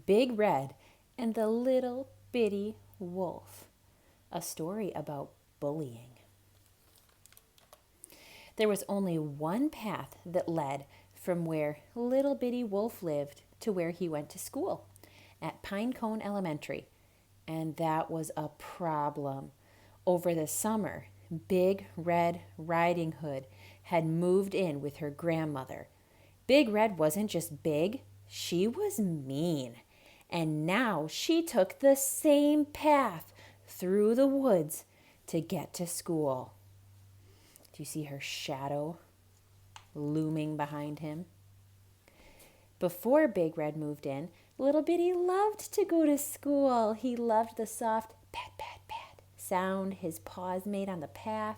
Big Red and the Little Bitty Wolf, a story about bullying. There was only one path that led from where Little Bitty Wolf lived to where he went to school, at Pinecone Elementary, and that was a problem. Over the summer, Big Red Ridinghood had moved in with her grandmother. Big Red wasn't just big, she was mean. And now she took the same path through the woods to get to school. Do you see her shadow looming behind him? Before Big Red moved in, Little Bitty loved to go to school. He loved the soft pat, pat, pat sound his paws made on the path.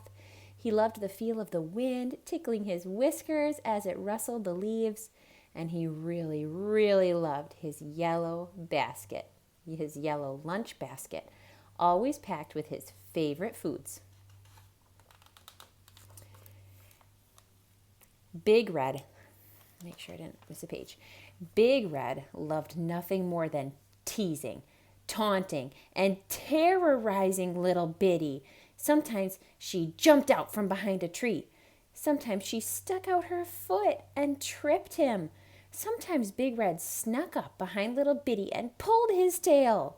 He loved the feel of the wind tickling his whiskers as it rustled the leaves. And he really, really loved his yellow basket, his yellow lunch basket, always packed with his favorite foods. Big Red, make sure I didn't miss a page. Big Red loved nothing more than teasing, taunting, and terrorizing Little Bitty. Sometimes she jumped out from behind a tree. Sometimes she stuck out her foot and tripped him. Sometimes Big Red snuck up behind Little Bitty and pulled his tail.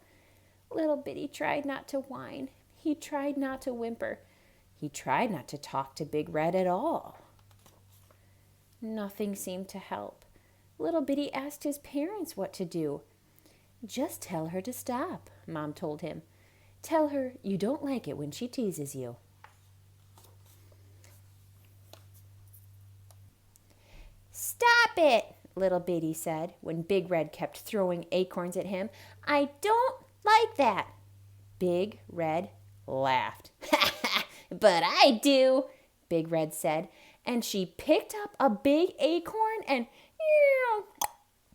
Little Bitty tried not to whine. He tried not to whimper. He tried not to talk to Big Red at all. Nothing seemed to help. Little Bitty asked his parents what to do. Just tell her to stop, Mom told him. Tell her you don't like it when she teases you. Stop it, Little Bitty said when Big Red kept throwing acorns at him. I don't like that. Big Red laughed. But I do, Big Red said, and she picked up a big acorn and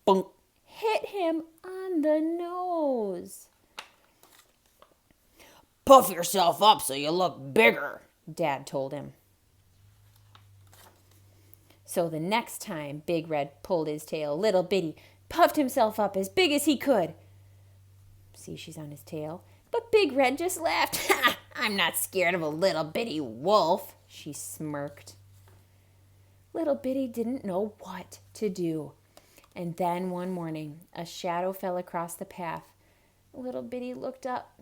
bonk, hit him on the nose. Puff yourself up so you look bigger, Dad told him. So the next time Big Red pulled his tail, Little Bitty puffed himself up as big as he could. See, she's on his tail. But Big Red just laughed. I'm not scared of a little bitty wolf, she smirked. Little Bitty didn't know what to do. And then one morning, a shadow fell across the path. Little Bitty looked up.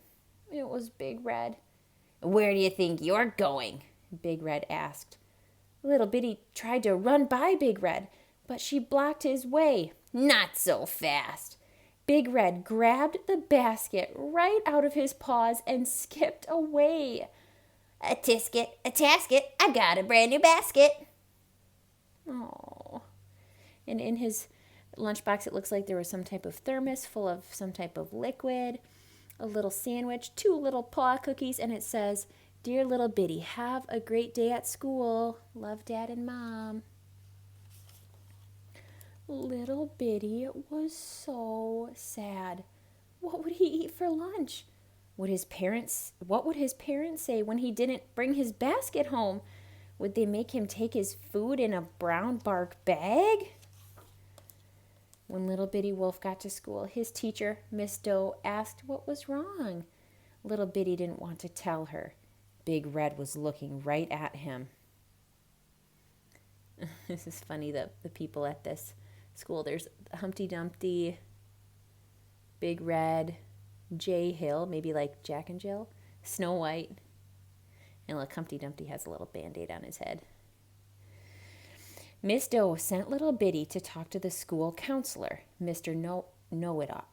It was Big Red. Where do you think you're going? Big Red asked. Little Bitty tried to run by Big Red, but she blocked his way. Not so fast. Big Red grabbed the basket right out of his paws and skipped away. A tisket, a tasket, I got a brand new basket. Oh. And in his lunchbox, it looks like there was some type of thermos full of some type of liquid, a little sandwich, 2 little paw cookies, and it says, Dear Little Bitty, have a great day at school. Love, Dad and Mom. Little Bitty was so sad. What would he eat for lunch? What would his parents say when he didn't bring his basket home? Would they make him take his food in a brown bark bag? When Little Bitty Wolf got to school, his teacher, Miss Doe, asked what was wrong. Little Bitty didn't want to tell her. Big Red was looking right at him. This is funny, the people at this school. There's Humpty Dumpty, Big Red, Jay Hill, maybe like Jack and Jill, Snow White, and look, Humpty Dumpty has a little Band-Aid on his head. Miss Doe sent Little Bitty to talk to the school counselor, Mr. Know-It-Owl.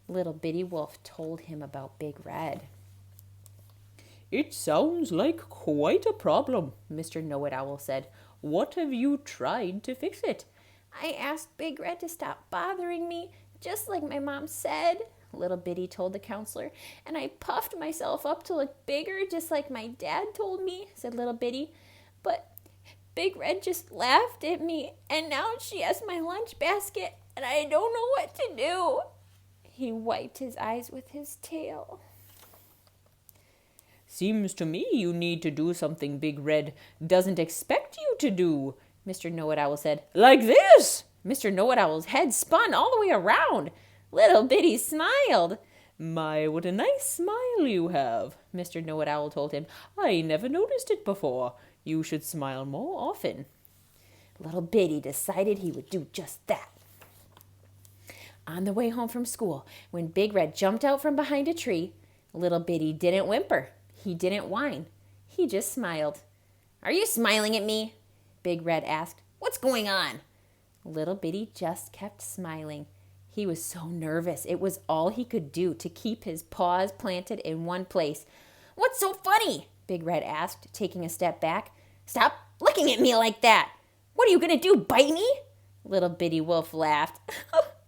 Little Bitty Wolf told him about Big Red. It sounds like quite a problem, Mr. Know-It-Owl said. What have you tried to fix it? I asked Big Red to stop bothering me, just like my mom said, Little Bitty told the counselor. And I puffed myself up to look bigger, just like my dad told me, said Little Bitty. But Big Red just laughed at me, and now she has my lunch basket, and I don't know what to do. He wiped his eyes with his tail. Seems to me you need to do something Big Red doesn't expect you to do, Mr. Know-It-Owl said. Like this, Mr. Know-It-Owl's head spun all the way around. Little Bitty smiled. My, what a nice smile you have, Mr. Know-It-Owl told him. I never noticed it before. You should smile more often. Little Bitty decided he would do just that. On the way home from school, when Big Red jumped out from behind a tree, Little Bitty didn't whimper. He didn't whine. He just smiled. Are you smiling at me? Big Red asked. What's going on? Little Bitty just kept smiling. He was so nervous. It was all he could do to keep his paws planted in one place. What's so funny? Big Red asked, taking a step back. Stop looking at me like that. What are you going to do, bite me? Little Bitty Wolf laughed.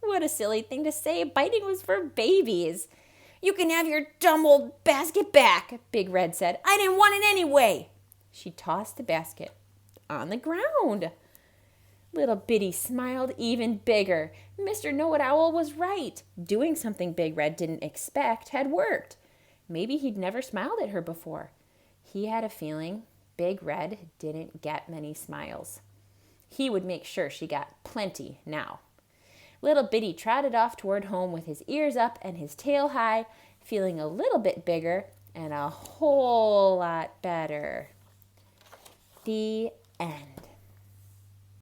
What a silly thing to say. Biting was for babies. You can have your dumb old basket back, Big Red said. I didn't want it anyway. She tossed the basket on the ground. Little Bitty smiled even bigger. Mr. Know-It-Owl was right. Doing something Big Red didn't expect had worked. Maybe he'd never smiled at her before. He had a feeling Big Red didn't get many smiles. He would make sure she got plenty now. Little Bitty trotted off toward home with his ears up and his tail high, feeling a little bit bigger and a whole lot better. The end.